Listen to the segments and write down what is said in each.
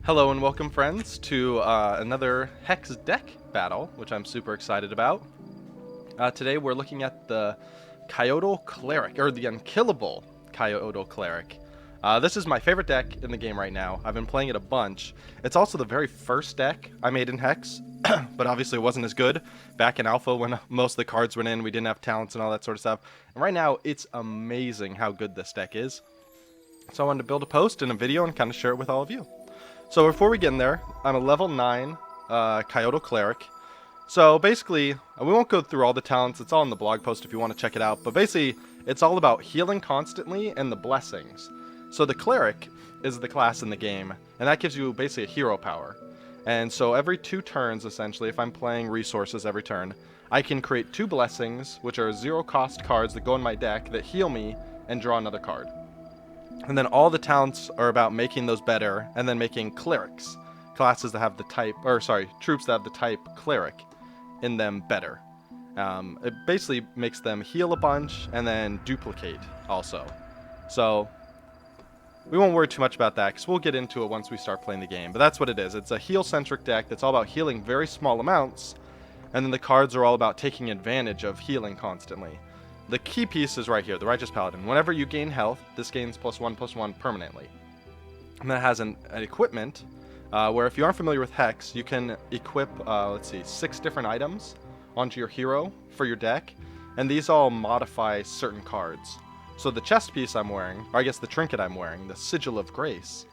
Hello and welcome, friends, to another Hex deck battle, which I'm super excited about. Today we're looking at the Coyotle Cleric, or the Unkillable Coyotle Cleric. This is my favorite deck in the game right now. I've been playing it a bunch. It's also the very first deck I made in Hex, but obviously it wasn't as good back in Alpha when most of the cards went in, we didn't have talents and all that sort of stuff. And right now, it's amazing how good this deck is. So I wanted to build a post and a video and kind of share it with all of you. So before we get in there, I'm a level 9 Coyotle Cleric. So basically, we won't go through all the talents, it's all in the blog post if you want to check it out, but basically, it's all about healing constantly and the blessings. So the Cleric is the class in the game, and that gives you basically a hero power. And so every 2 turns, essentially, if I'm playing resources every turn, I can create 2 blessings, which are 0-cost cards that go in my deck that heal me and draw another card. And then all the talents are about making those better, and then making clerics, classes that have the type, troops that have the type cleric in them better. It basically makes them heal a bunch and then duplicate also. So we won't worry too much about that because we'll get into it once we start playing the game. But that's what it is. It's a heal-centric deck that's all about healing very small amounts, and then the cards are all about taking advantage of healing constantly. The key piece is right here, the Righteous Paladin. Whenever you gain health, this gains +1/+1 permanently. And that has an equipment where if you aren't familiar with Hex, you can equip, 6 different items onto your hero for your deck. And these all modify certain cards. So the chest piece I'm wearing, or I guess the trinket I'm wearing, the Sigil of Grace,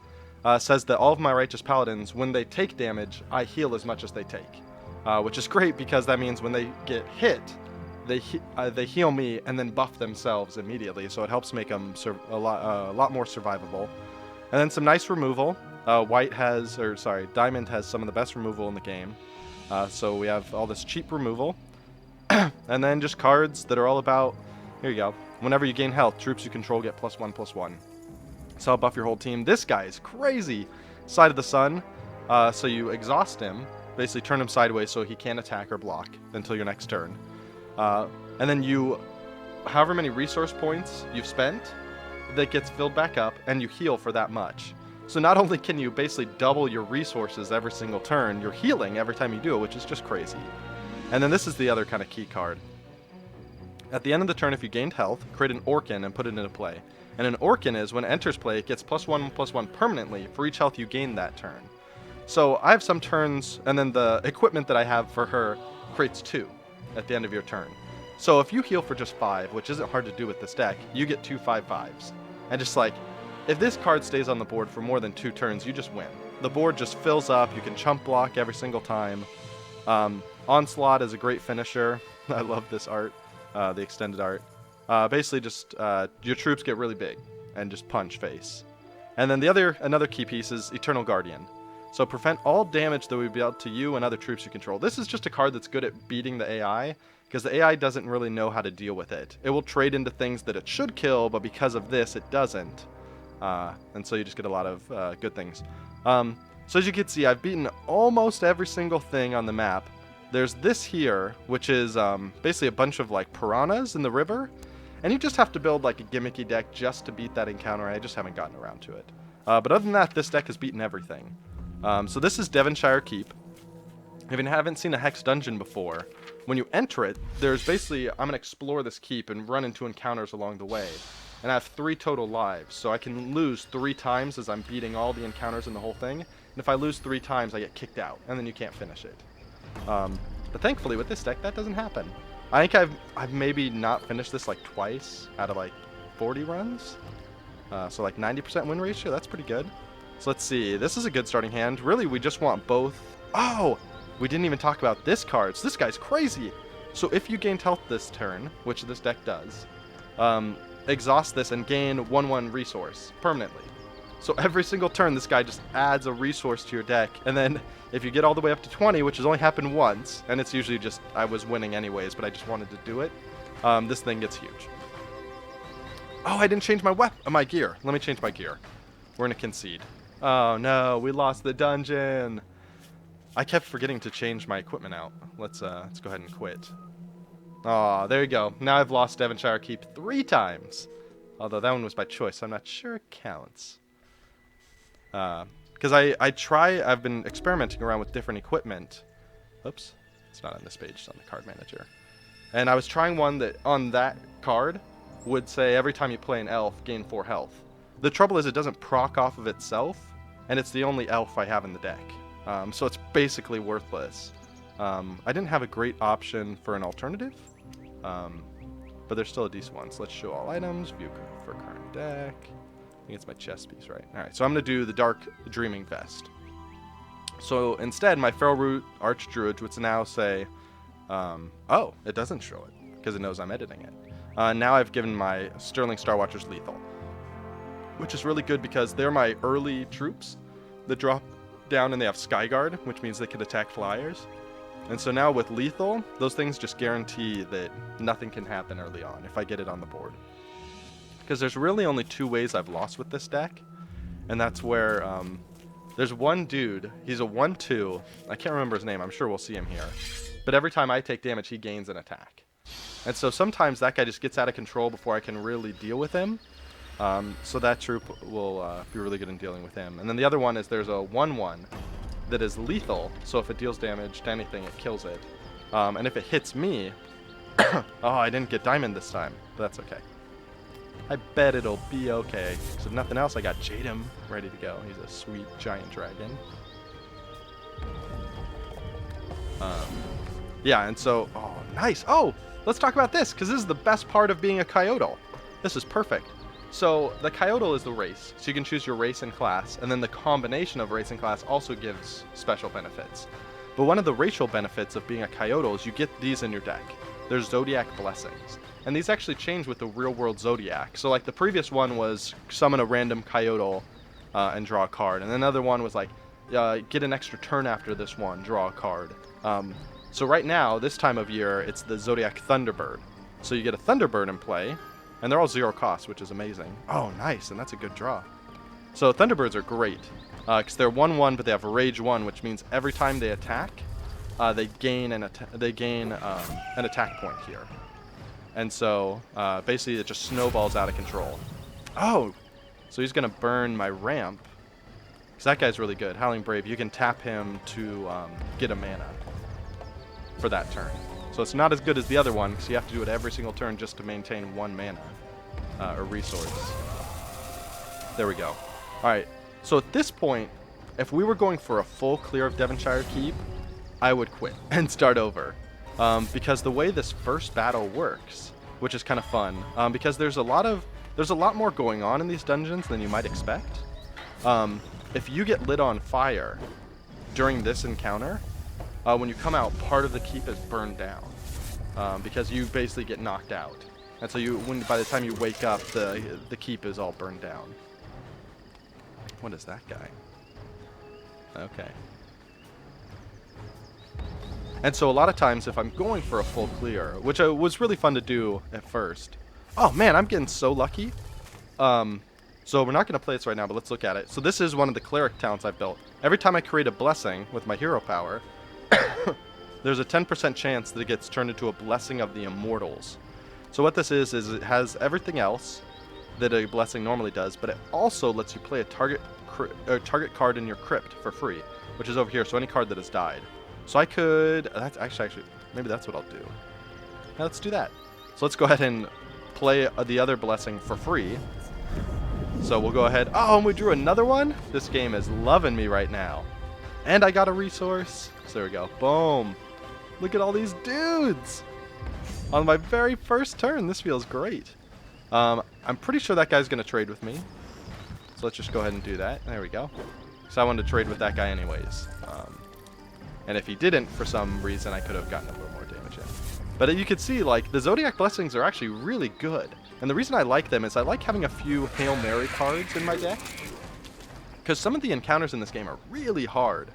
says that all of my Righteous Paladins, when they take damage, I heal as much as they take. Which is great because that means when they get hit, they heal me and then buff themselves immediately, so it helps make them a lot more survivable. And then some nice removal. Diamond has some of the best removal in the game. So we have all this cheap removal. And then just cards that are all about, here you go. Whenever you gain health, troops you control get +1/+1. So I'll buff your whole team. This guy is crazy. Side of the Sun. So you exhaust him, basically turn him sideways so he can't attack or block until your next turn. And then however many resource points you've spent, that gets filled back up, and you heal for that much. So not only can you basically double your resources every single turn, you're healing every time you do it, which is just crazy. And then this is the other kind of key card. At the end of the turn, if you gained health, create an Orkin and put it into play. And an Orkin is, when it enters play, it gets +1/+1 permanently for each health you gain that turn. So I have some turns, and then the equipment that I have for her creates 2 at the end of your turn. So if you heal for just 5, which isn't hard to do with this deck, you get 2 5/5s. And just like, if this card stays on the board for more than 2 turns, you just win. The board just fills up, you can chump block every single time. Onslaught is a great finisher. I love this art, the extended art. Basically just, your troops get really big and just punch face. And then another key piece is Eternal Guardian. So prevent all damage that would be dealt to you and other troops you control. This is just a card that's good at beating the AI, because the AI doesn't really know how to deal with it. It will trade into things that it should kill, but because of this, it doesn't. And so you just get a lot of good things. So as you can see, I've beaten almost every single thing on the map. There's this here, which is basically a bunch of like piranhas in the river, and you just have to build like a gimmicky deck just to beat that encounter. I just haven't gotten around to it. But other than that, this deck has beaten everything. So this is Devonshire Keep. If you haven't seen a Hex dungeon before, when you enter it, there's basically, I'm going to explore this keep and run into encounters along the way. And I have 3 total lives, so I can lose 3 times as I'm beating all the encounters in the whole thing. And if I lose 3 times, I get kicked out, and then you can't finish it. But thankfully, with this deck, that doesn't happen. I think I've maybe not finished this like twice out of like 40 runs. So like 90% win ratio, that's pretty good. So let's see, this is a good starting hand. Really, we just want both. Oh, we didn't even talk about this card. So this guy's crazy. So if you gained health this turn, which this deck does, exhaust this and gain 1/1 resource permanently. So every single turn, this guy just adds a resource to your deck. And then if you get all the way up to 20, which has only happened once, and it's usually just, I was winning anyways, but I just wanted to do it, this thing gets huge. Oh, I didn't change my gear. Let me change my gear. We're going to concede. Oh no, we lost the dungeon. I kept forgetting to change my equipment out. Let's go ahead and quit. Oh, there you go. Now I've lost Devonshire Keep 3 times. Although that one was by choice, so I'm not sure it counts. because I've been experimenting around with different equipment. Oops, it's not on this page, it's on the card manager. And I was trying one that on that card would say every time you play an elf, gain 4 health. The trouble is it doesn't proc off of itself, and it's the only elf I have in the deck. So it's basically worthless. I didn't have a great option for an alternative, but there's still a decent one. So let's show all items, view for current deck. I think it's my chess piece, right? All right, so I'm going to do the Dark Dreaming Vest. So instead, my Feral Root Archdruid would now say, oh, it doesn't show it, because it knows I'm editing it. Now I've given my Sterling Star Watchers lethal, which is really good because they're my early troops that drop down and they have Skyguard, which means they can attack flyers. And so now with lethal, those things just guarantee that nothing can happen early on if I get it on the board. Because there's really only 2 ways I've lost with this deck, and that's where there's one dude, he's a 1/2, I can't remember his name, I'm sure we'll see him here, but every time I take damage he gains an attack. And so sometimes that guy just gets out of control before I can really deal with him. So that troop will be really good in dealing with him. And then the other one is there's a 1/1 that is lethal, so if it deals damage to anything, it kills it. And if it hits me, oh, I didn't get diamond this time, but that's okay. I bet it'll be okay. So if nothing else, I got Jadem ready to go. He's a sweet giant dragon. Yeah, and so, oh, nice. Oh, let's talk about this, because this is the best part of being a Coyotle. This is perfect. So the Coyotle is the race, so you can choose your race and class, and then the combination of race and class also gives special benefits. But one of the racial benefits of being a Coyotle is you get these in your deck. There's Zodiac Blessings, and these actually change with the real-world Zodiac. So like the previous one was summon a random Coyotle and draw a card, and another one was like get an extra turn after this one, draw a card. So right now, this time of year, it's the Zodiac Thunderbird. So you get a Thunderbird in play, and they're all 0 cost, which is amazing. Oh, nice, and that's a good draw. So Thunderbirds are great, because they're 1/1, but they have Rage 1, which means every time they attack, they gain an attack point here. And so basically it just snowballs out of control. Oh, so he's going to burn my ramp, because that guy's really good. Howling Brave, you can tap him to get a mana for that turn. So it's not as good as the other one, because you have to do it every single turn just to maintain 1 mana or resource. There we go. All right, so at this point, if we were going for a full clear of Devonshire Keep, I would quit and start over. Because the way this first battle works, which is kind of fun, because there's a lot more going on in these dungeons than you might expect. If you get lit on fire during this encounter, when you come out, part of the keep is burned down, because you basically get knocked out, and so by the time you wake up, the keep is all burned down. What is that guy? Okay. And so a lot of times, if I'm going for a full clear, which was really fun to do at first. Oh man, I'm getting so lucky. So we're not going to play this right now, but let's look at it. So this is one of the cleric talents I've built. Every time I create a blessing with my hero power, there's a 10% chance that it gets turned into a blessing of the immortals. So what this is it has everything else that a blessing normally does, but it also lets you play a target card in your crypt for free, which is over here. So any card that has died. So I could, that's actually, maybe that's what I'll do. Now let's do that. So let's go ahead and play the other blessing for free. So we'll go ahead. Oh, and we drew another one? This game is loving me right now. And I got a resource. So there we go. Boom. Look at all these dudes. On my very first turn. This feels great. I'm pretty sure that guy's going to trade with me. So let's just go ahead and do that. There we go. So I wanted to trade with that guy anyways. And if he didn't, for some reason, I could have gotten a little more damage in. But you could see, like, the Zodiac Blessings are actually really good. And the reason I like them is I like having a few Hail Mary cards in my deck. Because some of the encounters in this game are really hard.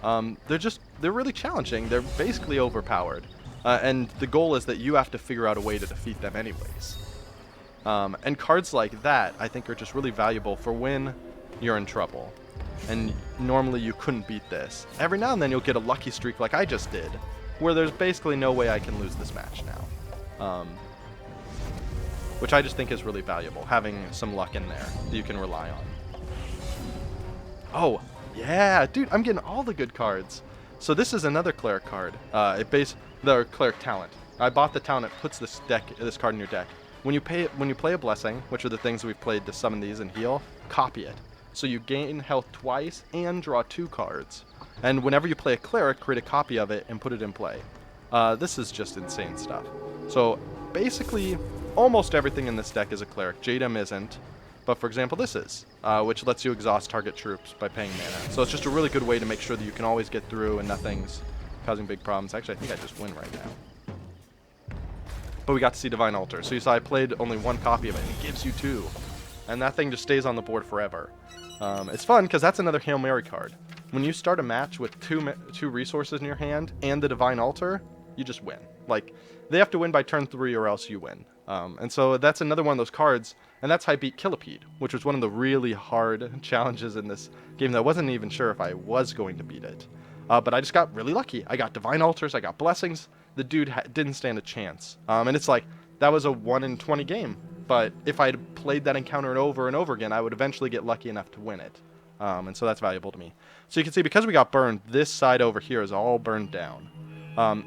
They're really challenging. They're basically overpowered. And the goal is that you have to figure out a way to defeat them anyways. And cards like that, I think, are just really valuable for when you're in trouble. And normally you couldn't beat this. Every now and then you'll get a lucky streak like I just did, where there's basically no way I can lose this match now. Which I just think is really valuable, having some luck in there that you can rely on. Oh, Yeah, dude, I'm getting all the good cards. So this is another cleric card. The cleric talent. I bought the talent. It puts this card in your deck. When you play a blessing, which are the things we've played to summon these and heal, copy it. So you gain health twice and draw 2 cards. And whenever you play a cleric, create a copy of it and put it in play. This is just insane stuff. So basically, almost everything in this deck is a cleric. Jadam isn't. But for example, this is, which lets you exhaust target troops by paying mana. So it's just a really good way to make sure that you can always get through and nothing's causing big problems. Actually, I think I just win right now. But we got to see Divine Altar. So you saw I played only 1 copy of it, and it gives you 2. And that thing just stays on the board forever. It's fun, because that's another Hail Mary card. When you start a match with 2 resources in your hand and the Divine Altar, you just win. Like, they have to win by turn 3 or else you win. And so that's another one of those cards, and that's how I beat Killipede, which was one of the really hard challenges in this game that I wasn't even sure if I was going to beat it. But I just got really lucky. I got Divine Altars, I got Blessings. The dude didn't stand a chance. And it's like, that was a 1 in 20 game. But if I had played that encounter over and over again, I would eventually get lucky enough to win it. And so that's valuable to me. So you can see, because we got burned, this side over here is all burned down.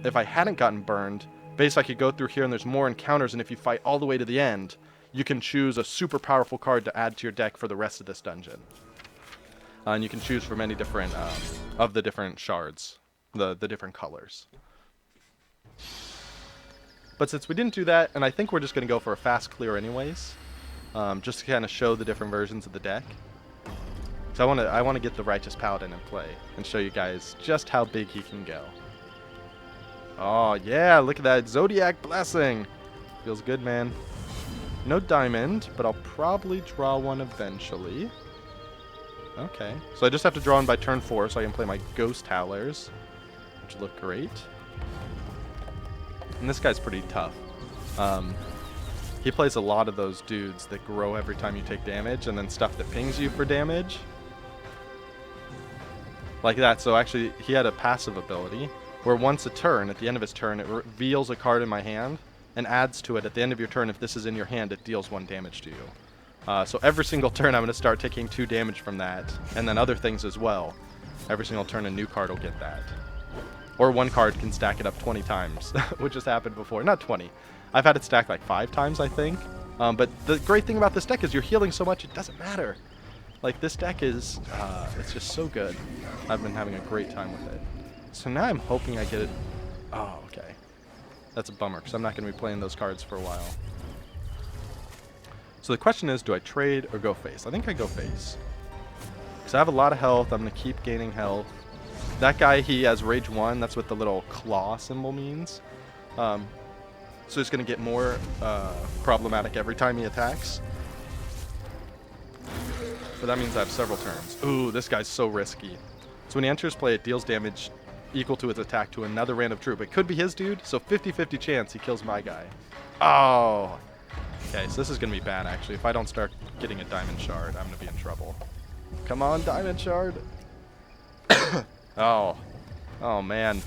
If I hadn't gotten burned, basically I could go through here and there's more encounters, and if you fight all the way to the end, you can choose a super powerful card to add to your deck for the rest of this dungeon. And you can choose from any different, of the different shards, the different colors. But since we didn't do that, and I think we're just going to go for a fast clear anyways, just to kind of show the different versions of the deck. So I want to get the Righteous Paladin in play and show you guys just how big he can go. Oh yeah, look at that Zodiac Blessing. Feels good, man. No diamond, but I'll probably draw one eventually. Okay, so I just have to draw one by turn 4 so I can play my Ghost Howlers, which look great. And this guy's pretty tough. He plays a lot of those dudes that grow every time you take damage, and then stuff that pings you for damage. Like that. So actually, he had a passive ability where once a turn, at the end of his turn, it reveals a card in my hand and adds to it at the end of your turn. If this is in your hand, it deals 1 damage to you. So every single turn, I'm going to start taking 2 damage from that, and then other things as well. Every single turn, a new card will get that. Or 1 card can stack it up 20 times, which has happened before. Not 20. I've had it stacked like 5 times, I think. But the great thing about this deck is you're healing so much, it doesn't matter. Like, this deck is, it's just so good. I've been having a great time with it. So now I'm hoping I get it. Oh, okay. That's a bummer, because I'm not going to be playing those cards for a while. So the question is, do I trade or go face? I think I go face. Because I have a lot of health. I'm going to keep gaining health. That guy, he has Rage 1. That's what the little claw symbol means. So he's going to get more problematic every time he attacks. But that means I have several turns. Ooh, this guy's so risky. So when he enters play, it deals damage equal to its attack to another random troop. It could be his dude, so 50-50 chance he kills my guy. Oh! Okay, so this is going to be bad, actually. If I don't start getting a Diamond Shard, I'm going to be in trouble. Come on, Diamond Shard! Oh. Oh, man.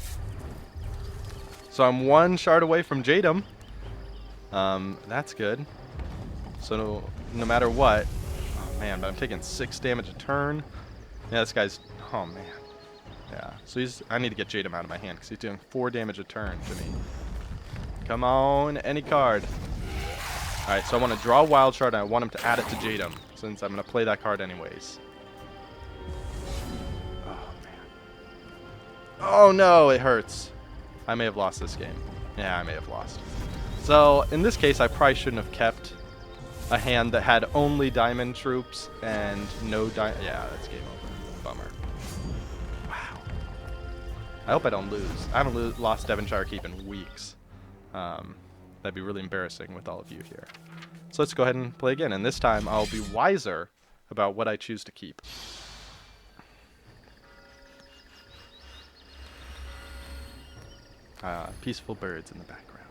So I'm 1 shard away from Jadam. That's good. So no matter what... Oh, man, but I'm taking 6 damage a turn. Yeah, this guy's... Oh, man. Yeah, so I need to get Jadam out of my hand because he's doing 4 damage a turn to me. Come on, any card. Alright, so I want to draw a Wild Shard and I want him to add it to Jadam, since I'm going to play that card anyways. Oh, man. Oh, no, it hurts. I may have lost this game. Yeah, I may have lost. So, in this case, I probably shouldn't have kept a hand that had only diamond troops and no diamond. Yeah, that's game over. Bummer. Wow. I hope I don't lose. I haven't lost Devonshire Keep in weeks. That'd be really embarrassing with all of you here. So let's go ahead and play again. And this time I'll be wiser about what I choose to keep. Peaceful birds in the background.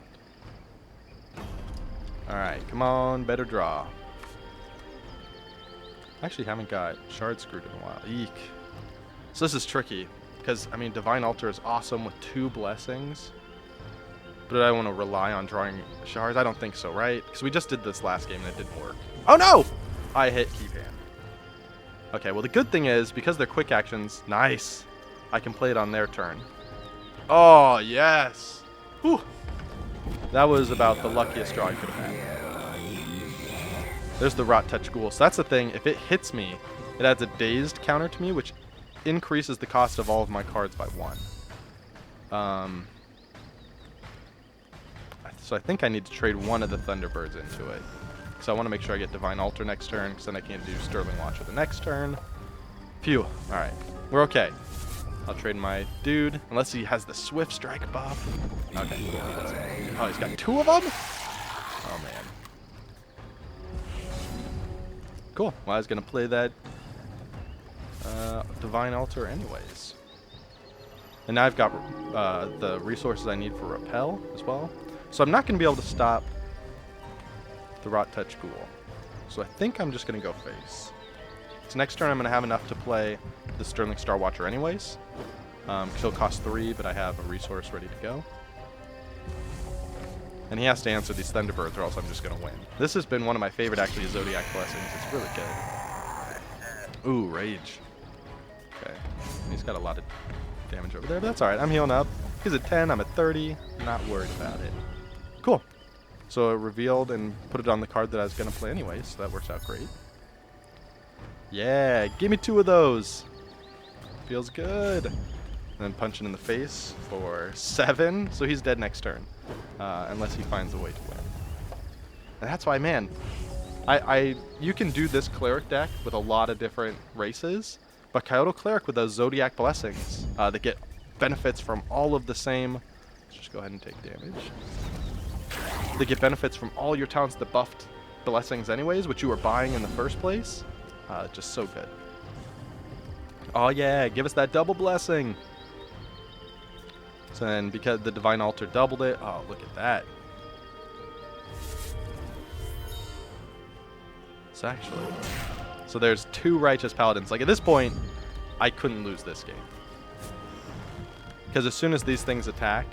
Alright, come on, better draw. Actually haven't got Shard Screwed in a while. Eek. So this is tricky, because, I mean, Divine Altar is awesome with 2 blessings. But do I want to rely on drawing shards? I don't think so, right? Because we just did this last game and it didn't work. Oh no! I hit Keep Hand. Okay, well the good thing is, because they're quick actions, nice, I can play it on their turn. Oh, yes! Whew. That was about the luckiest draw I could have had. There's the Rot Touch Ghoul. So that's the thing, if it hits me, it adds a dazed counter to me, which increases the cost of all of my cards by 1. So I think I need to trade one of the Thunderbirds into it. So I want to make sure I get Divine Altar next turn, because then I can't do Sterling Watcher the next turn. Phew. Alright. We're okay. I'll trade my dude, unless he has the Swift Strike buff. Okay. Oh, he's got 2 of them? Oh, man. Cool. Well, I was going to play that Divine Altar anyways. And now I've got the resources I need for Repel as well. So I'm not going to be able to stop the Rot Touch Ghoul. So I think I'm just going to go face. So next turn I'm going to have enough to play the Sterling Star Watcher anyways. Because he'll cost 3, but I have a resource ready to go. And he has to answer these Thunderbirds or else I'm just going to win. This has been one of my favorite, actually, Zodiac Blessings. It's really good. Ooh, Rage. Okay. He's got a lot of damage over there, but that's alright. I'm healing up. He's at 10, I'm at 30. Not worried about it. Cool. So it revealed and put it on the card that I was going to play anyway, so that works out great. Yeah, give me 2 of those. Feels good. And then punch it in the face for 7, so he's dead next turn. Unless he finds a way to win. And that's why, man, you can do this Cleric deck with a lot of different races, but Coyotle Cleric with those Zodiac Blessings that get benefits from all of the same... Let's just go ahead and take damage. They get benefits from all your talents that buffed Blessings anyways, which you were buying in the first place. Just so good. Oh yeah, give us that double blessing. So then, because the Divine Altar doubled it, oh look at that. So there's 2 Righteous Paladins. Like at this point, I couldn't lose this game. Because as soon as these things attack,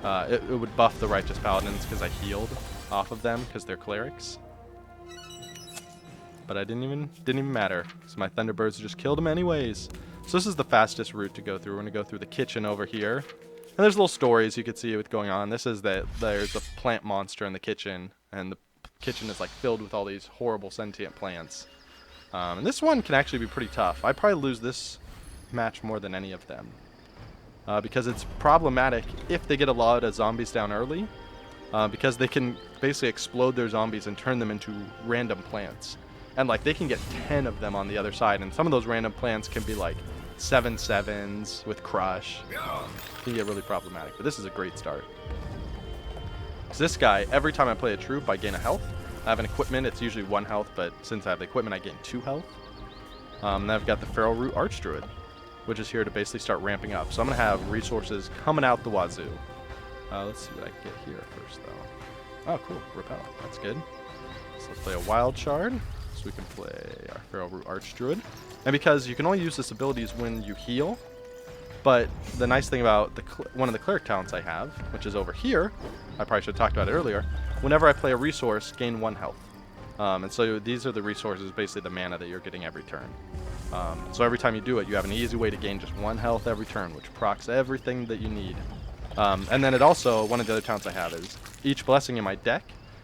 it would buff the Righteous Paladins because I healed off of them because they're clerics. But I didn't even matter, so my Thunderbirds just killed them anyways. So this is the fastest route to go through. We're gonna go through the kitchen over here, and there's little stories you could see what's going on. This is that there's a plant monster in the kitchen, and the kitchen is like filled with all these horrible sentient plants. And this one can actually be pretty tough. I'd probably lose this match more than any of them. Because it's problematic if they get a lot of zombies down early, because they can basically explode their zombies and turn them into random plants. And like they can get 10 of them on the other side, and some of those random plants can be like 7/7s with crush. It can get really problematic, but this is a great start. So this guy, every time I play a troop, I gain a health. I have an equipment, it's usually 1 health, but since I have the equipment, I gain 2 health. Then I've got the Feral Root Archdruid, which is here to basically start ramping up. So I'm going to have resources coming out the wazoo. Let's see what I can get here first, though. Oh, cool. Repel. That's good. So let's play a Wild Shard. So we can play our Feral Root Archdruid. And because you can only use this abilities when you heal, but the nice thing about one of the Cleric talents I have, which is over here, I probably should have talked about it earlier, whenever I play a resource, gain 1 health. And so these are the resources, basically the mana that you're getting every turn. So every time you do it, you have an easy way to gain just 1 health every turn, which procs everything that you need. And then it also, one of the other talents I have is, each blessing in my deck,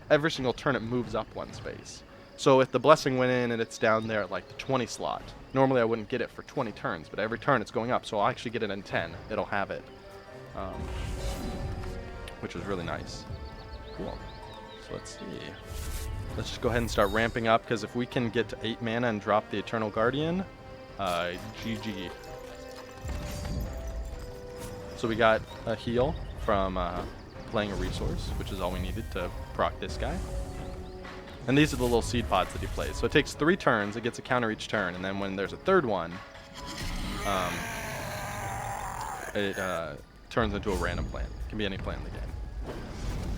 every single turn it moves up 1 space. So if the blessing went in and it's down there at like the 20 slot, normally I wouldn't get it for 20 turns, but every turn it's going up, so I'll actually get it in 10. It'll have it. Which is really nice. Cool. So let's see. Let's just go ahead and start ramping up, because if we can get to 8 mana and drop the Eternal Guardian, GG. So we got a heal from playing a resource, which is all we needed to proc this guy. And these are the little seed pods that he plays. So it takes 3 turns, it gets a counter each turn, and then when there's a 3rd one, it turns into a random plant. It can be any plant in the game.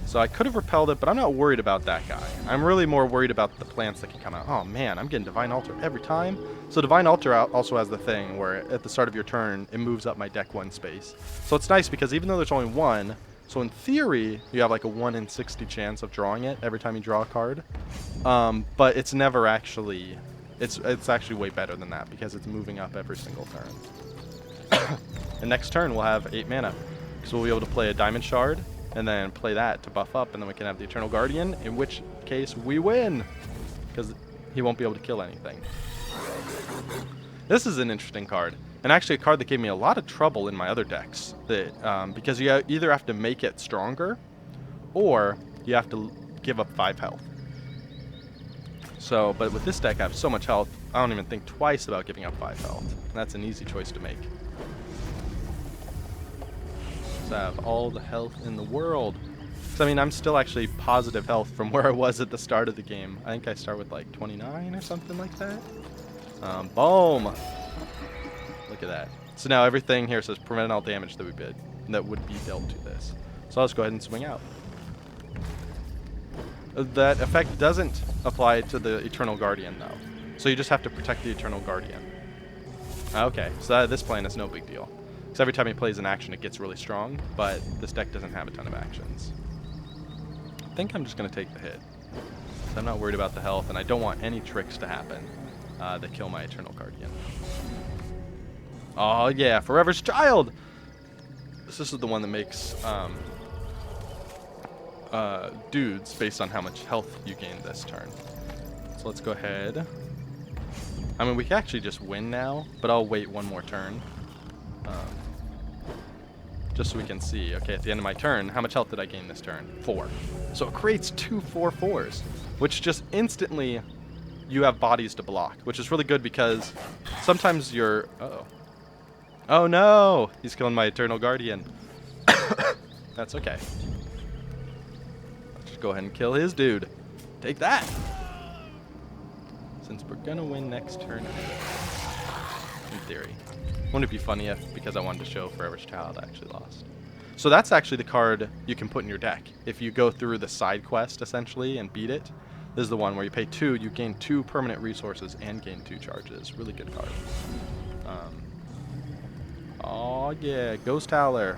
So I could have repelled it, but I'm not worried about that guy. I'm really more worried about the plants that can come out. Oh man, I'm getting Divine Altar every time. So Divine Altar also has the thing where at the start of your turn, it moves up my deck 1 space. So it's nice because even though there's only 1, so in theory, you have like a 1 in 60 chance of drawing it every time you draw a card. But it's never actually It's actually way better than that because it's moving up every single turn. And next turn we'll have 8 mana. So we'll be able to play a Diamond Shard and then play that to buff up, and then we can have the Eternal Guardian, in which case we win because he won't be able to kill anything. This is an interesting card, and actually a card that gave me a lot of trouble in my other decks. That because you either have to make it stronger, or you have to give up 5 health. So, but with this deck, I have so much health, I don't even think twice about giving up 5 health. And that's an easy choice to make. So I have all the health in the world. So, I mean, I'm still actually positive health from where I was at the start of the game. I think I start with like 29 or something like that. Boom! Look at that. So now everything here says prevent all damage that would be dealt to this. So I'll just go ahead and swing out. That effect doesn't apply to the Eternal Guardian, though. So you just have to protect the Eternal Guardian. Okay, so this plan is no big deal. Because every time he plays an action, it gets really strong, but this deck doesn't have a ton of actions. I think I'm just going to take the hit. So I'm not worried about the health, and I don't want any tricks to happen that kill my Eternal Guardian. Oh, yeah, Forever's Child! This is the one that makes dudes based on how much health you gain this turn. So let's go ahead. I mean, we can actually just win now, but I'll wait one more turn. Just so we can see. Okay, at the end of my turn, how much health did I gain this turn? 4. So it creates 2 4/4s, which just instantly you have bodies to block, which is really good because sometimes you're... Uh-oh. Oh no! He's killing my Eternal Guardian. That's okay. Let's just go ahead and kill his dude. Take that! Since we're gonna win next turn, in theory. Wouldn't it be funny if, because I wanted to show Forever's Child, I actually lost? So that's actually the card you can put in your deck. If you go through the side quest, essentially, and beat it, this is the one where you pay 2, you gain 2 permanent resources and gain 2 charges. Really good card. Oh yeah, Ghost Howler.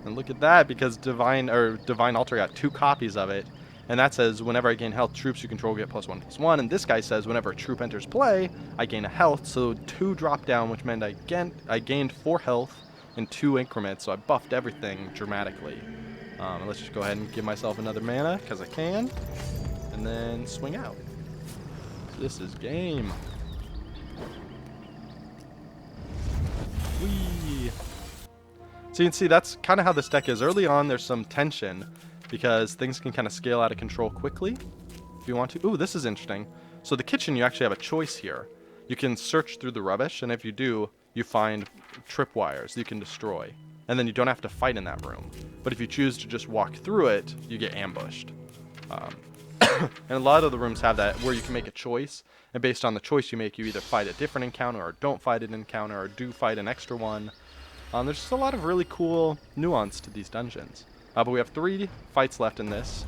And look at that, because Divine Altar got 2 copies of it. And that says, whenever I gain health, troops you control get +1/+1. And this guy says, whenever a troop enters play, I gain a health. So 2 drop down, which meant I gained 4 health in 2 increments. So I buffed everything dramatically. And let's just go ahead and give myself another mana, because I can. And then swing out. This is game. Whee! So you can see that's kind of how this deck is. Early on, there's some tension, because things can kind of scale out of control quickly if you want to. Ooh, this is interesting. So the kitchen, you actually have a choice here. You can search through the rubbish, and if you do, you find tripwires you can destroy. And then you don't have to fight in that room. But if you choose to just walk through it, you get ambushed. And a lot of the rooms have that, where you can make a choice. And based on the choice you make, you either fight a different encounter, or don't fight an encounter, or do fight an extra one. There's just a lot of really cool nuance to these dungeons. But we have 3 fights left in this.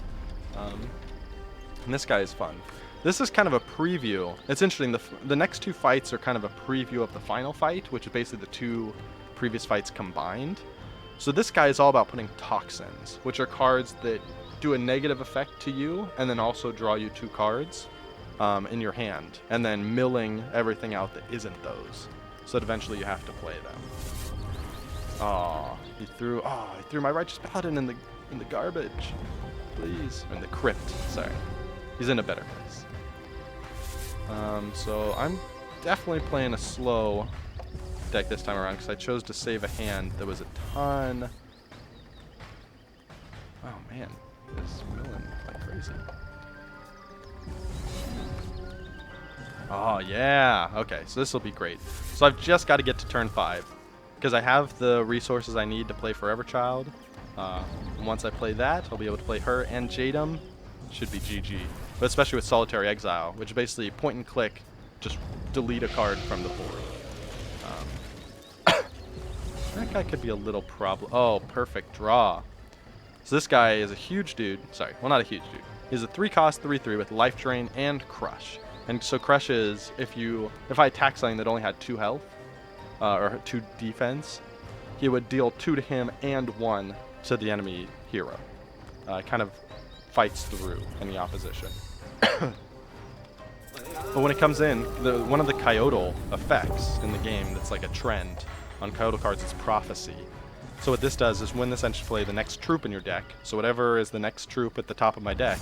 And this guy is fun. This is kind of a preview. It's interesting. The next 2 fights are kind of a preview of the final fight, which is basically the 2 previous fights combined. So this guy is all about putting toxins, which are cards that do a negative effect to you, and then also draw you 2 cards in your hand, and then milling everything out that isn't those. So that eventually you have to play them. He threw my Righteous Paladin in the garbage. Please. In the crypt, sorry. He's in a better place. So I'm definitely playing a slow deck this time around, because I chose to save a hand that was a ton. Oh man, this milling like crazy. Oh yeah, okay, so this will be great. So I've just got to get to turn 5. Because I have the resources I need to play Forever Child. And once I play that, I'll be able to play her and Jadam. Should be GG. But especially with Solitary Exile, which is basically point and click, just delete a card from the board. That guy could be a little problem. Oh, perfect draw. So this guy is a huge dude. Sorry, well, not a huge dude. He's a 3-cost 3/3 with Life Drain and Crush. And so Crush is if I attack something that only had 2 health, or 2 defense, he would deal 2 to him and 1 to the enemy hero. Kind of fights through any opposition. But when it comes in, one of the Coyotle effects in the game that's like a trend on Coyotle cards is Prophecy. So what this does is when this enters play, the next troop in your deck, so whatever is the next troop at the top of my deck,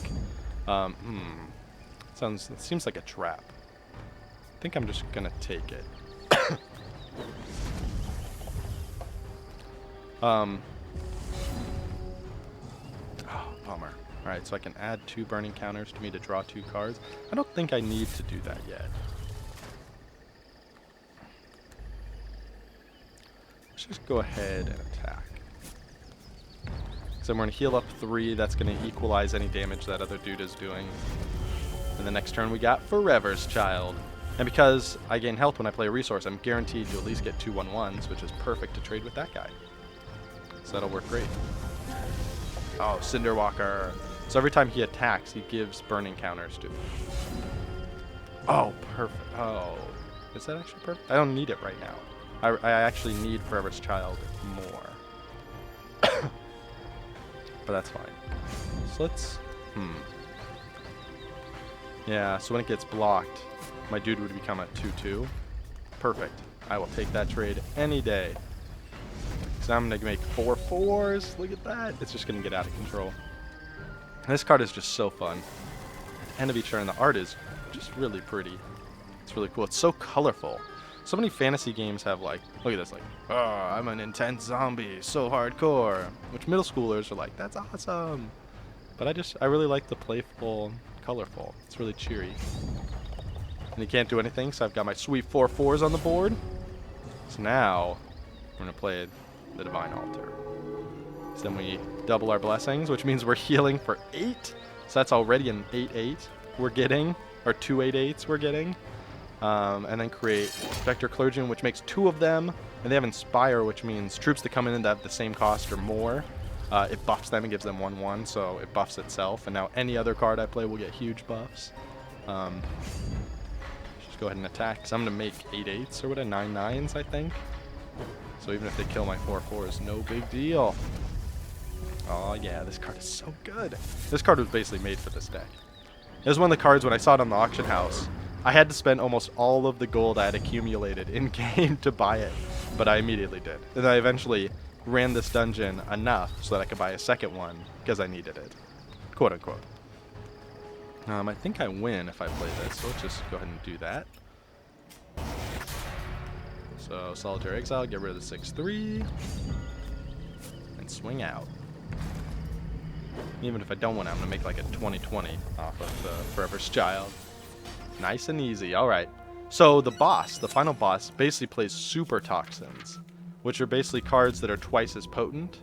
it seems like a trap. I think I'm just gonna take it. Oh, bummer. Alright, so I can add 2 burning counters to me to draw 2 cards. I don't think I need to do that yet. Let's just go ahead and attack. So I'm going to heal up 3. That's going to equalize any damage that other dude is doing. And the next turn we got Forever's Child. And because I gain health when I play a resource, I'm guaranteed to at least get 2 1/1s, which is perfect to trade with that guy. So that'll work great. Oh, Cinderwalker. So every time he attacks, he gives burning counters to me. Oh, perfect. Oh, is that actually perfect? I don't need it right now. I actually need Forever's Child more. But that's fine. So let's... Yeah, so when it gets blocked, my dude would become a 2/2. Perfect. I will take that trade any day. So I'm going to make 4 4s. Look at that. It's just going to get out of control. This card is just so fun. At the end of each turn, the art is just really pretty. It's really cool. It's so colorful. So many fantasy games have like, look at this, like, oh, I'm an intense zombie, so hardcore. Which middle schoolers are like, that's awesome. But I really like the playful, colorful. It's really cheery. And you can't do anything, so I've got my sweet 4 4s on the board. So now, we're going to play the Divine Altar. So then we double our blessings, which means we're healing for 8. So that's already an 8/8 we're getting, or 2 8/8s we're getting. And then create Vector Clergyman, which makes 2 of them. And they have Inspire, which means troops that come in that have the same cost or more, it buffs them and gives them 1/1, so it buffs itself. And now any other card I play will get huge buffs. Just go ahead and attack. So I'm going to make 8/8s or what, 9 9s, I think. So even if they kill my 4 4s, no big deal. Oh yeah, this card is so good. This card was basically made for this deck. It was one of the cards when I saw it on the auction house. I had to spend almost all of the gold I had accumulated in-game to buy it, but I immediately did. And I eventually ran this dungeon enough so that I could buy a second one because I needed it, quote unquote. I think I win if I play this, so let's just go ahead and do that. So Solitary Exile, get rid of the 6/3, and swing out. Even if I don't win, I'm going to make like a 20/20 off of the Forever's Child. Nice and easy. Alright. So the boss, the final boss, basically plays Super Toxins, which are basically cards that are twice as potent,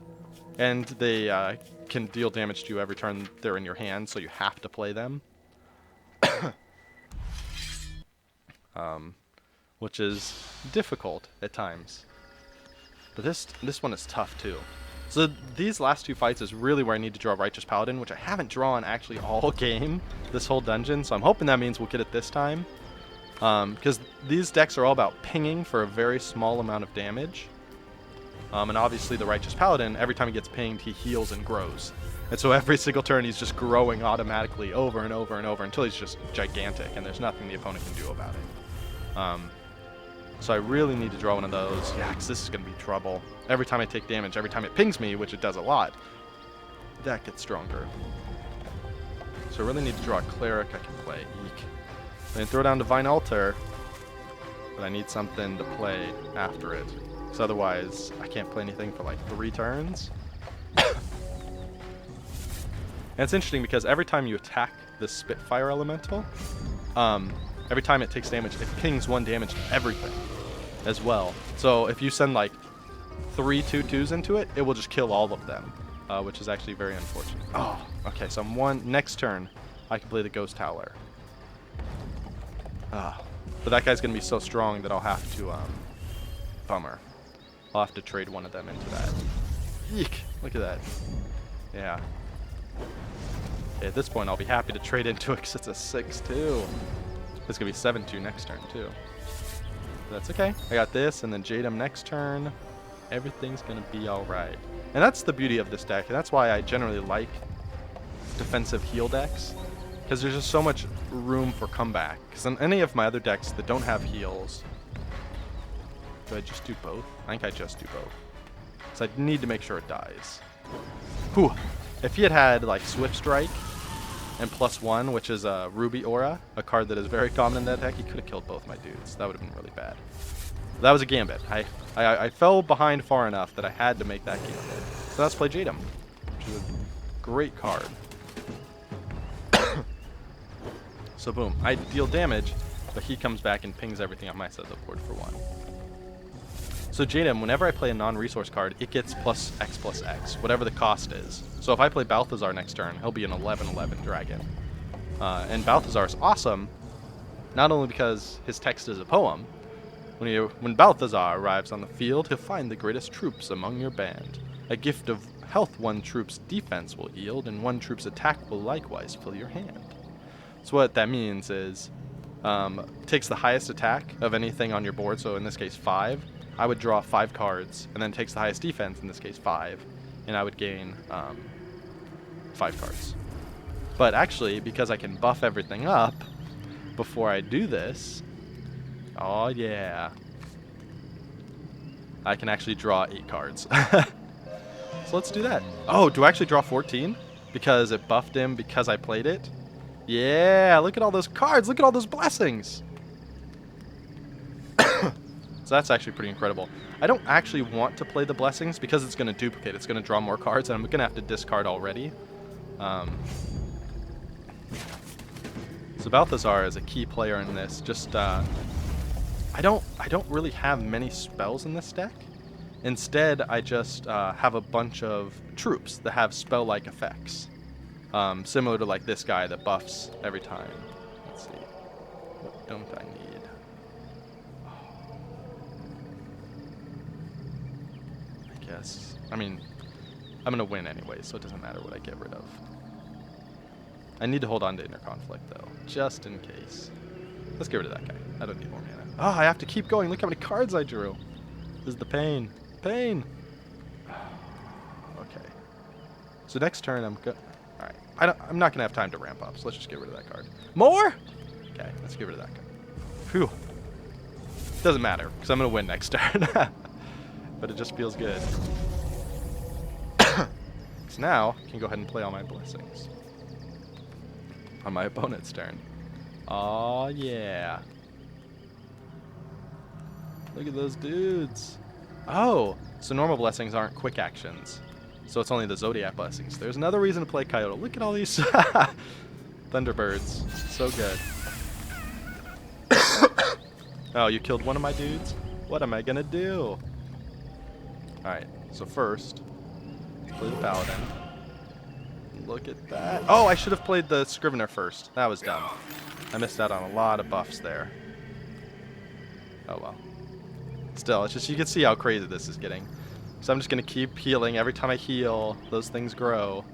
and they can deal damage to you every turn they're in your hand, so you have to play them. Which is difficult at times. But this one is tough too. So these last 2 fights is really where I need to draw Righteous Paladin, which I haven't drawn actually all game, this whole dungeon, so I'm hoping that means we'll get it this time. Because these decks are all about pinging for a very small amount of damage. And obviously the Righteous Paladin, every time he gets pinged, he heals and grows. And so every single turn he's just growing automatically over and over and over until he's just gigantic, and there's nothing the opponent can do about it. So I really need to draw one of those. Yeah, because this is going to be trouble. Every time I take damage, every time it pings me, which it does a lot, that gets stronger. So I really need to draw a Cleric I can play. Eek. Then throw down Divine Altar, but I need something to play after it. Because otherwise, I can't play anything for like 3 turns. And it's interesting because every time you attack the Spitfire Elemental, every time it takes damage, it pings 1 damage to everything as well. So if you send like 3 2/2s into it, it will just kill all of them, which is actually very unfortunate. Oh, okay, so next turn, I can play the Ghost Howler. But that guy's going to be so strong that I'll have to, bummer. I'll have to trade one of them into that. Eek, look at that. Yeah. Okay, at this point, I'll be happy to trade into it because it's a 6/2. It's going to be 7/2 next turn, too. But that's okay. I got this, and then Jadem next turn. Everything's going to be alright. And that's the beauty of this deck, and that's why I generally like defensive heal decks, because there's just so much room for comeback. Because on any of my other decks that don't have heals, do I just do both? I think I just do both. So I need to make sure it dies. Whew. If he had like Swift Strike and +1, which is a Ruby Aura, a card that is very common in that deck, he could have killed both my dudes. That would have been really bad. That was a gambit. I fell behind far enough that I had to make that gambit. So let's play Jadem, which is a great card. So boom, I deal damage, but he comes back and pings everything on my side of the board for 1. So Jadem, whenever I play a non-resource card, it gets +X, whatever the cost is. So if I play Balthazar next turn, he'll be an 11/11 dragon. And Balthazar is awesome, not only because his text is a poem. When Balthazar arrives on the field, he'll find the greatest troops among your band. A gift of health one troop's defense will yield, and one troop's attack will likewise fill your hand. So what that means is, takes the highest attack of anything on your board, so in this case 5. I would draw 5 cards, and then takes the highest defense, in this case 5, and I would gain 5 cards. But actually, because I can buff everything up before I do this, oh yeah, I can actually draw 8 cards. So let's do that. Oh, do I actually draw 14? Because it buffed him because I played it? Yeah, look at all those cards. Look at all those blessings. So that's actually pretty incredible. I don't actually want to play the blessings because it's going to duplicate. It's going to draw more cards, and I'm going to have to discard already. So Balthazar is a key player in this. Just I don't really have many spells in this deck. Instead, I just have a bunch of troops that have spell-like effects. Similar to like this guy that buffs every time. Let's see. What don't I need? I guess. I mean, I'm going to win anyway, so it doesn't matter what I get rid of. I need to hold on to Inner Conflict, though, just in case. Let's get rid of that guy. I don't need more mana. Oh, I have to keep going. Look how many cards I drew. This is the pain. Pain. Okay. So next turn, I'm good. All right. I'm not going to have time to ramp up, so let's just get rid of that card. More? Okay, let's get rid of that guy. Phew. Doesn't matter, because I'm going to win next turn. But it just feels good. So now, I can go ahead and play all my blessings. On my opponent's turn. Oh yeah. Look at those dudes. Oh, so normal blessings aren't quick actions. So it's only the Zodiac blessings. There's another reason to play Coyote. Look at all these Thunderbirds. So good. Oh, you killed one of my dudes? What am I gonna do? Alright, so first, play the Paladin. Look at that. Oh, I should have played the Scrivener first. That was dumb. I missed out on a lot of buffs there. Oh well. Still, it's just, you can see how crazy this is getting. So I'm just going to keep healing. Every time I heal, those things grow.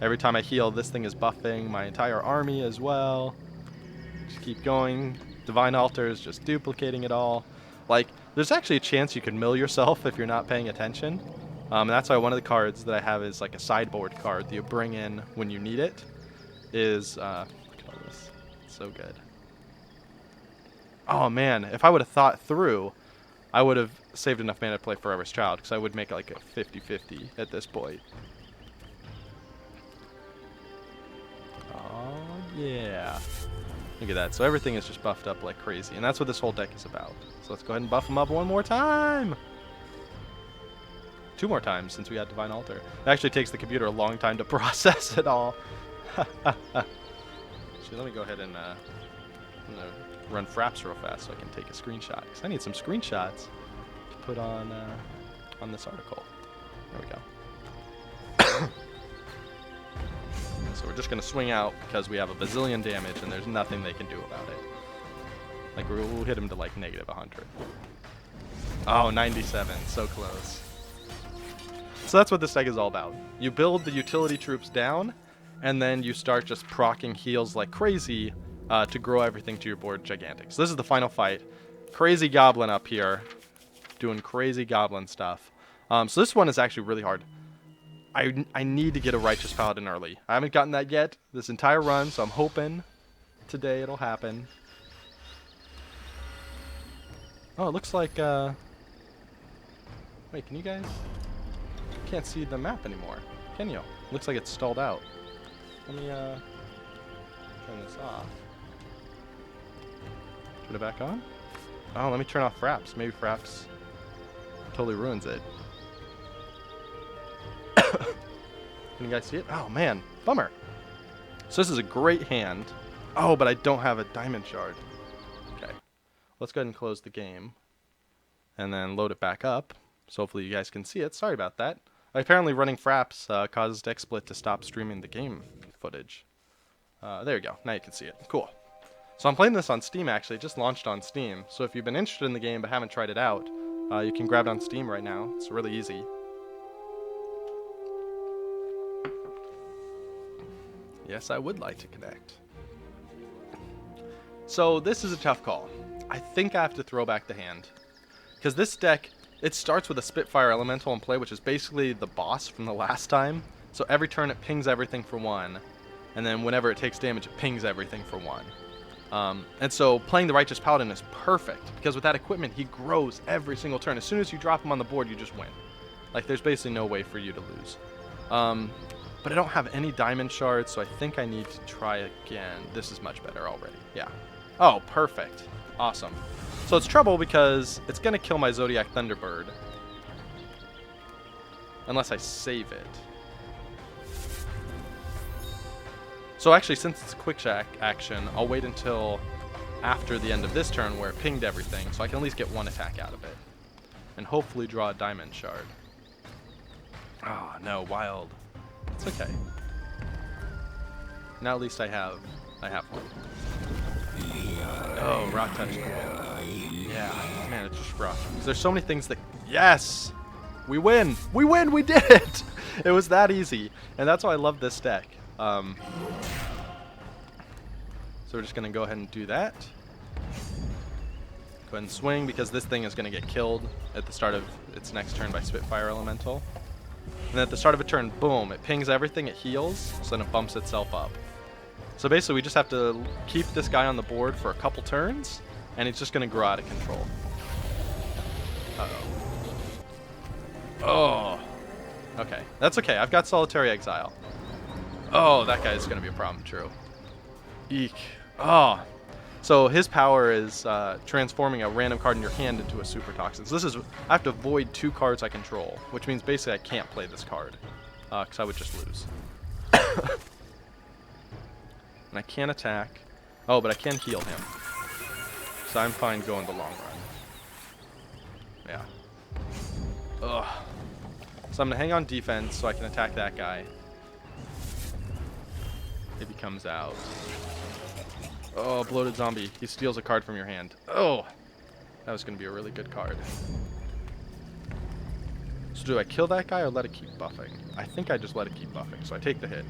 Every time I heal, this thing is buffing my entire army as well. Just keep going. Divine Altar is just duplicating it all. Like, there's actually a chance you could mill yourself if you're not paying attention. And that's why one of the cards that I have is like a sideboard card that you bring in when you need it. Is, look at all this. It's so good. Oh man, if I would have thought through, I would have saved enough mana to play Forever's Child, because I would make like a 50-50 at this point. Oh yeah. Look at that. So everything is just buffed up like crazy, and that's what this whole deck is about. So let's go ahead and buff them up one more time. 2 more times since we had Divine Altar. It actually takes the computer a long time to process it all. So let me go ahead and I'm gonna run Fraps real fast so I can take a screenshot, because I need some screenshots to put on this article. There we go. So we're just gonna swing out because we have a bazillion damage and there's nothing they can do about it. Like we'll hit him to like -100. Oh, 97, so close. So that's what this deck is all about. You build the utility troops down, and then you start just proccing heals like crazy to grow everything to your board gigantic. So this is the final fight. Crazy Goblin up here, doing crazy Goblin stuff. So this one is actually really hard. I need to get a Righteous Paladin early. I haven't gotten that yet this entire run, so I'm hoping today it'll happen. Oh, it looks like, wait, can you guys? Can't see the map anymore, can you? Looks like it's stalled out. Let me, turn this off. Turn it back on? Oh, let me turn off Fraps. Maybe Fraps totally ruins it. Can you guys see it? Oh, man. Bummer. So this is a great hand. Oh, but I don't have a diamond shard. Okay. Let's go ahead and close the game. And then load it back up. So hopefully you guys can see it. Sorry about that. Apparently running Fraps causes XSplit to stop streaming the game footage. There you go. Now you can see it. Cool. So I'm playing this on Steam, actually. It just launched on Steam. So if you've been interested in the game but haven't tried it out, you can grab it on Steam right now. It's really easy. Yes, I would like to connect. So this is a tough call. I think I have to throw back the hand. Because this deck, it starts with a Spitfire Elemental in play, which is basically the boss from the last time. So every turn it pings everything for 1. And then whenever it takes damage, it pings everything for 1. And so playing the Righteous Paladin is perfect. Because with that equipment, he grows every single turn. As soon as you drop him on the board, you just win. Like, there's basically no way for you to lose. But I don't have any diamond shards, so I think I need to try again. This is much better already. Yeah. Oh, perfect. Awesome. So it's trouble because it's going to kill my Zodiac Thunderbird. Unless I save it. So actually, since it's a quick action, I'll wait until after the end of this turn where it pinged everything, so I can at least get 1 attack out of it. And hopefully draw a diamond shard. Oh, no, wild. It's okay. Now at least I have one. Oh, rock touch. Yeah, man, it's just rough. Because there's so many things that... Yes! We win! We win! We did it! It was that easy. And that's why I love this deck. So we're just going to go ahead and do that. Go ahead and swing, because this thing is going to get killed at the start of its next turn by Spitfire Elemental. And then at the start of a turn, boom, it pings everything, it heals, so then it bumps itself up. So basically we just have to keep this guy on the board for a couple turns, and it's just going to grow out of control. Uh-oh. Oh. Okay, that's okay. I've got Solitary Exile. Oh, that guy's going to be a problem, true. Eek. Oh. So his power is transforming a random card in your hand into a super toxin. So this is, I have to avoid 2 cards I control, which means basically I can't play this card, because I would just lose. And I can't attack. Oh, but I can heal him. So I'm fine going the long run. Yeah. Ugh. So I'm going to hang on defense so I can attack that guy if he comes out. Oh, Bloated Zombie. He steals a card from your hand. Oh! That was going to be a really good card. So do I kill that guy or let it keep buffing? I think I just let it keep buffing, so I take the hit.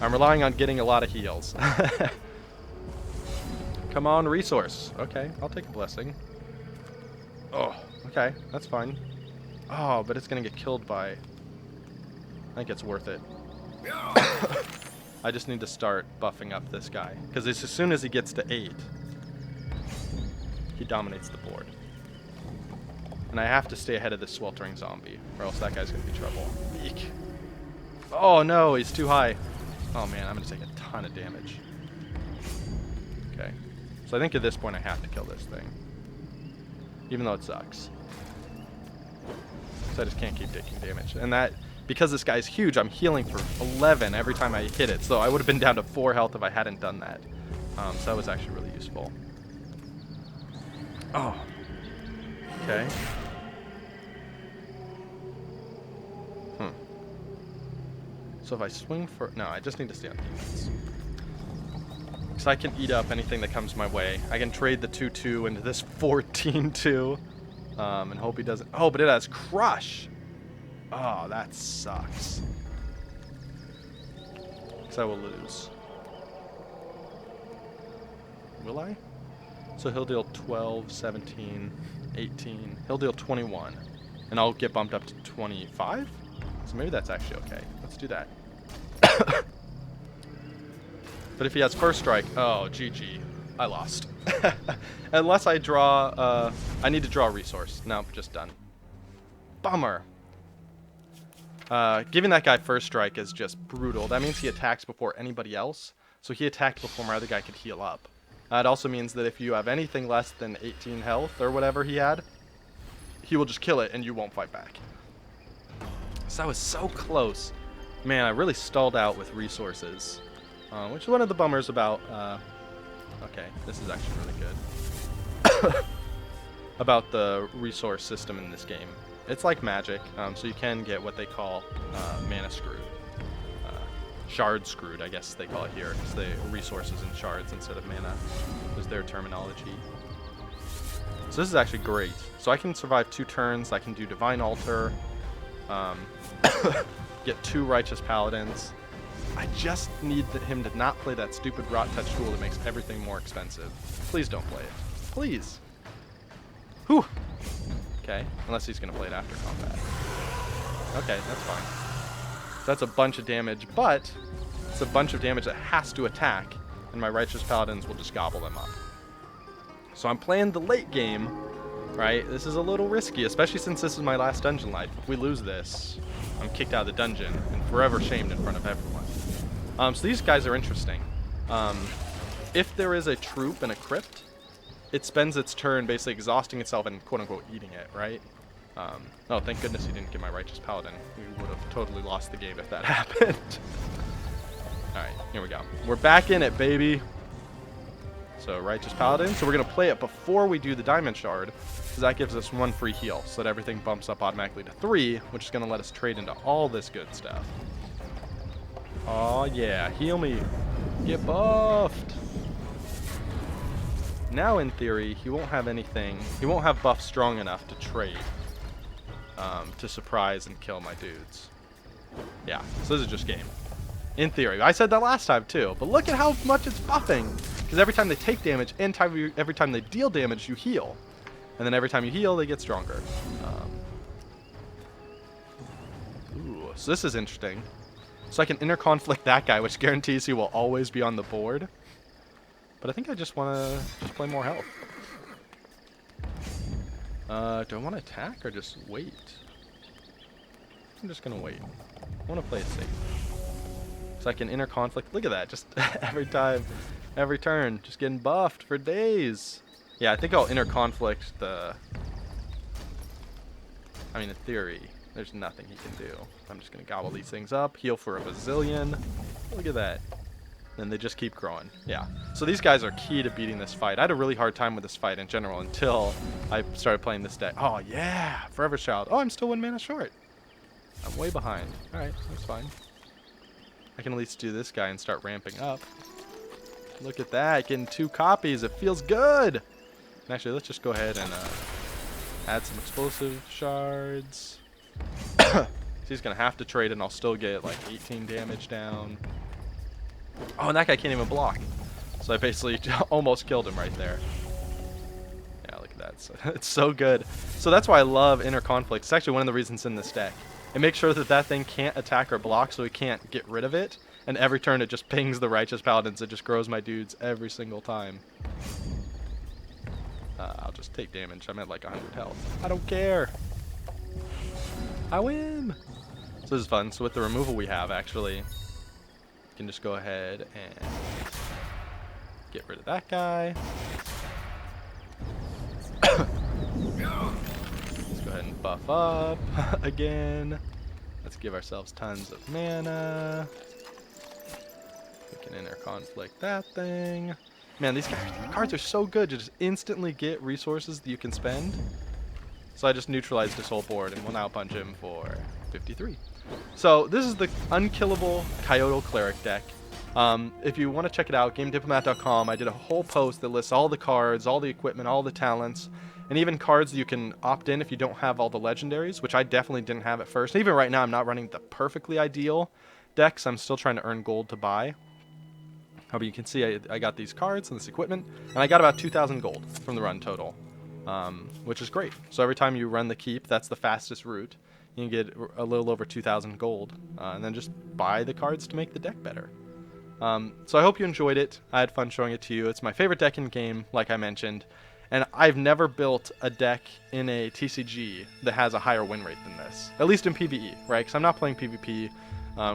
I'm relying on getting a lot of heals. Come on, resource. Okay, I'll take a blessing. Oh, okay, that's fine. Oh, but it's going to get killed by... I think it's worth it. I just need to start buffing up this guy. Because as soon as he gets to 8, he dominates the board. And I have to stay ahead of this Sweltering Zombie, or else that guy's going to be trouble. Eek. Oh no, he's too high. Oh man, I'm going to take a ton of damage. Okay. So I think at this point I have to kill this thing. Even though it sucks. So I just can't keep taking damage. And that... Because this guy's huge, I'm healing for 11 every time I hit it. So I would have been down to 4 health if I hadn't done that. So that was actually really useful. Oh. Okay. So if I swing for... No, I just need to stay on defense. Because I can eat up anything that comes my way. I can trade the 2-2 into this 14-2. And hope he doesn't... Oh, but it has Crush! Oh, that sucks. Because I will lose. Will I? So he'll deal 12, 17, 18. He'll deal 21. And I'll get bumped up to 25? So maybe that's actually okay. Let's do that. But if he has first strike, oh, GG. I lost. Unless I draw, I need to draw a resource. No, just done. Bummer. Giving that guy first strike is just brutal. That means he attacks before anybody else. So he attacked before my other guy could heal up. It also means that if you have anything less than 18 health or whatever he had, he will just kill it and you won't fight back. So that was so close. Man, I really stalled out with resources. Which is one of the bummers about... okay, this is actually really good. About the resource system in this game. It's like Magic, so you can get what they call mana screwed. Shard screwed, I guess they call it here. It's the resources in shards instead of mana. Is their terminology. So this is actually great. So I can survive 2 turns. I can do Divine Altar. Get 2 Righteous Paladins. I just need him to not play that stupid Rot Touch tool that makes everything more expensive. Please don't play it. Please. Whew. Okay, unless he's going to play it after combat. Okay, that's fine. That's a bunch of damage, but it's a bunch of damage that has to attack, and my Righteous Paladins will just gobble them up. So I'm playing the late game, right? This is a little risky, especially since this is my last dungeon life. If we lose this, I'm kicked out of the dungeon and forever shamed in front of everyone. So these guys are interesting. If there is a troop and a crypt, it spends its turn basically exhausting itself and quote-unquote eating it, right? Oh, thank goodness he didn't get my Righteous Paladin. We would have totally lost the game if that happened. Alright, here we go. We're back in it, baby. So, Righteous Paladin. So we're going to play it before we do the Diamond Shard, because that gives us 1 free heal, so that everything bumps up automatically to 3, which is going to let us trade into all this good stuff. Oh yeah, heal me. Get buffed. Now, in theory, he won't have anything. He won't have buff strong enough to trade. To surprise and kill my dudes. Yeah, so this is just game. In theory. I said that last time too, but look at how much it's buffing. Because every time they take damage and every time they deal damage, you heal. And then every time you heal, they get stronger. Ooh, so this is interesting. So I can interconflict that guy, which guarantees he will always be on the board. But I think I just want to play more health. Do I want to attack or just wait? I'm just going to wait. I want to play it safe. So I can interconflict. Look at that. Just every time, every turn, just getting buffed for days. Yeah, I think I'll interconflict the... I mean, in theory, there's nothing he can do. I'm just going to gobble these things up, heal for a bazillion. Look at that. And they just keep growing. Yeah. So these guys are key to beating this fight. I had a really hard time with this fight in general until I started playing this deck. Oh, yeah. Forever Child. Oh, I'm still 1 mana short. I'm way behind. All right. That's fine. I can at least do this guy and start ramping up. Look at that. Getting 2 copies. It feels good. And actually, let's just go ahead and add some explosive shards. So he's going to have to trade and I'll still get like 18 damage down. Oh, and that guy can't even block. So I basically almost killed him right there. Yeah, look at that. So, it's so good. So that's why I love interconflict. It's actually one of the reasons in this deck. It makes sure that that thing can't attack or block, so we can't get rid of it. And every turn it just pings the Righteous Paladins. It just grows my dudes every single time. I'll just take damage. I'm at like 100 health. I don't care. I win. So this is fun. So with the removal we have, actually... can just go ahead and get rid of that guy. Let's go ahead and buff up again. Let's give ourselves tons of mana. We can interconflict that thing. Man, these cards are so good. You just instantly get resources that you can spend. So I just neutralized this whole board and will now punch him for 53. So this is the Unkillable Coyotle Cleric deck. If you want to check it out, GameDiplomat.com, I did a whole post that lists all the cards, all the equipment, all the talents, and even cards that you can opt in if you don't have all the legendaries, which I definitely didn't have at first. Even right now, I'm not running the perfectly ideal decks. I'm still trying to earn gold to buy. However, you can see I got these cards and this equipment, and I got about 2,000 gold from the run total, which is great. So every time you run the keep, that's the fastest route. You can get a little over 2,000 gold, and then just buy the cards to make the deck better. So I hope you enjoyed it. I had fun showing it to you. It's my favorite deck in game, like I mentioned. And I've never built a deck in a TCG that has a higher win rate than this. At least in PvE, right? Because I'm not playing PvP,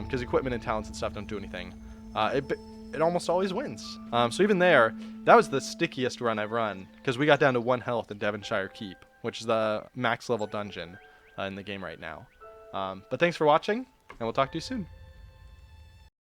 because equipment and talents and stuff don't do anything. It almost always wins. So even there, that was the stickiest run I've run, because we got down to 1 health in Devonshire Keep, which is the max level dungeon in the game right now. But thanks for watching, and we'll talk to you soon.